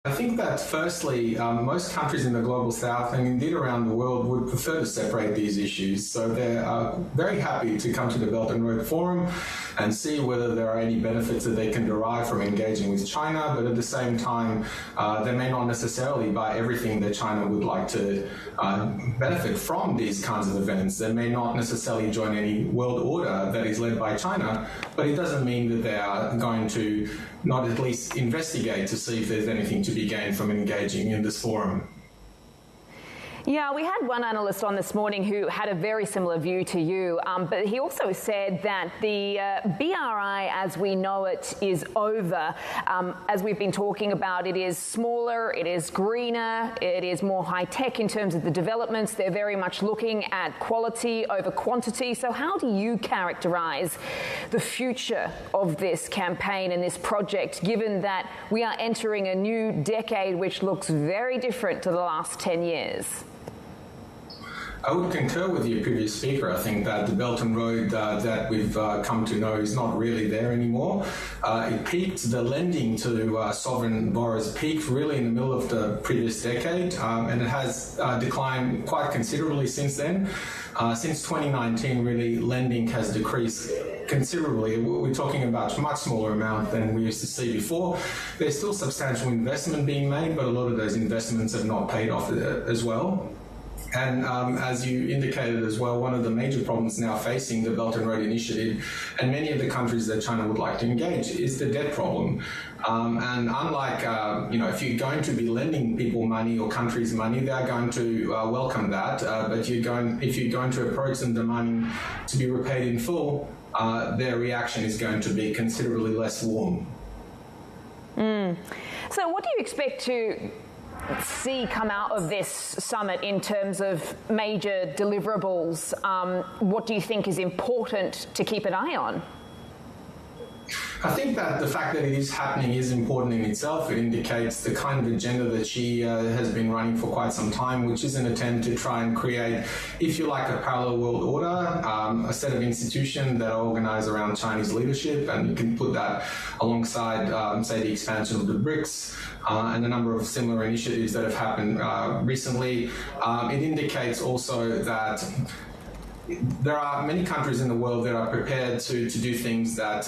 I think that firstly, most countries in the global south and indeed around the world would prefer to separate these issues. So they're very happy to come to the Belt and Road Forum and see whether there are any benefits that they can derive from engaging with China. But at the same time, they may not necessarily buy everything that China would like to benefit from these kinds of events. They may not necessarily join any world order that is led by China, but it doesn't mean that they are going to not at least investigate to see if there's anything to be gained from engaging in this forum. Yeah, we had one analyst on this morning who had a very similar view to you, but he also said that the BRI as we know it is over. As we've been talking about, it is smaller, it is greener, it is more high-tech in terms of the developments. They're very much looking at quality over quantity. So how do you characterise the future of this campaign and this project, given that we are entering a new decade which looks very different to the last 10 years? I would concur with your previous speaker. I think that the Belt and Road that we've come to know is not really there anymore. It peaked, the lending to sovereign borrowers peaked really in the middle of the previous decade, and it has declined quite considerably since then. Since 2019, really, lending has decreased considerably. We're talking about a much smaller amount than we used to see before. There's still substantial investment being made, but a lot of those investments have not paid off as well. And as you indicated as well, one of the major problems now facing the Belt and Road Initiative and many of the countries that China would like to engage is the debt problem. And unlike, if you're going to be lending people money or countries money, they're going to welcome that. But if you're going to approach them demanding to be repaid in full, their reaction is going to be considerably less warm. So what do you expect to see come out of this summit in terms of major deliverables? What do you think is important to keep an eye on? I think that the fact that it is happening is important in itself. It indicates the kind of agenda that Xi has been running for quite some time, which is an attempt to try and create, if you like, a parallel world order, a set of institutions that are organized around Chinese leadership, and you can put that alongside, say, the expansion of the BRICS and a number of similar initiatives that have happened recently. It indicates also that there are many countries in the world that are prepared to do things that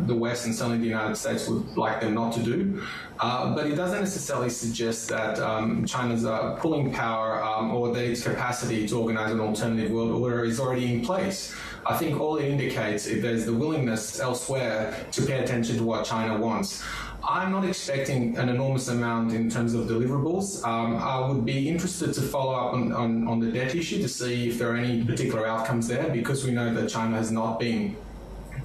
the West and certainly the United States would like them not to do. But it doesn't necessarily suggest that China's pulling power or that its capacity to organize an alternative world order is already in place. I think all it indicates is there's the willingness elsewhere to pay attention to what China wants. I'm not expecting an enormous amount in terms of deliverables. I would be interested to follow up on the debt issue to see if there are any particular outcomes there, because we know that China has not been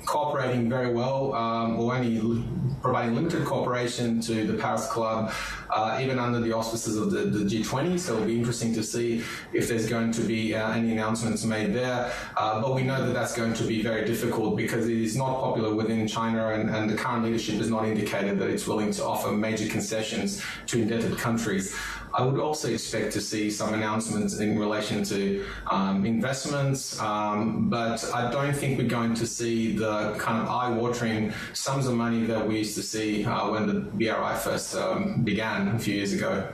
cooperating very well or only providing limited cooperation to the Paris Club, even under the auspices of the G20. So it'll be interesting to see if there's going to be any announcements made there. But we know that that's going to be very difficult because it is not popular within China, and the current leadership has not indicated that it's willing to offer major concessions to indebted countries. I would also expect to see some announcements in relation to investments, but I don't think we're going to see the kind of eye-watering sums of money that we used to see when the BRI first began a few years ago.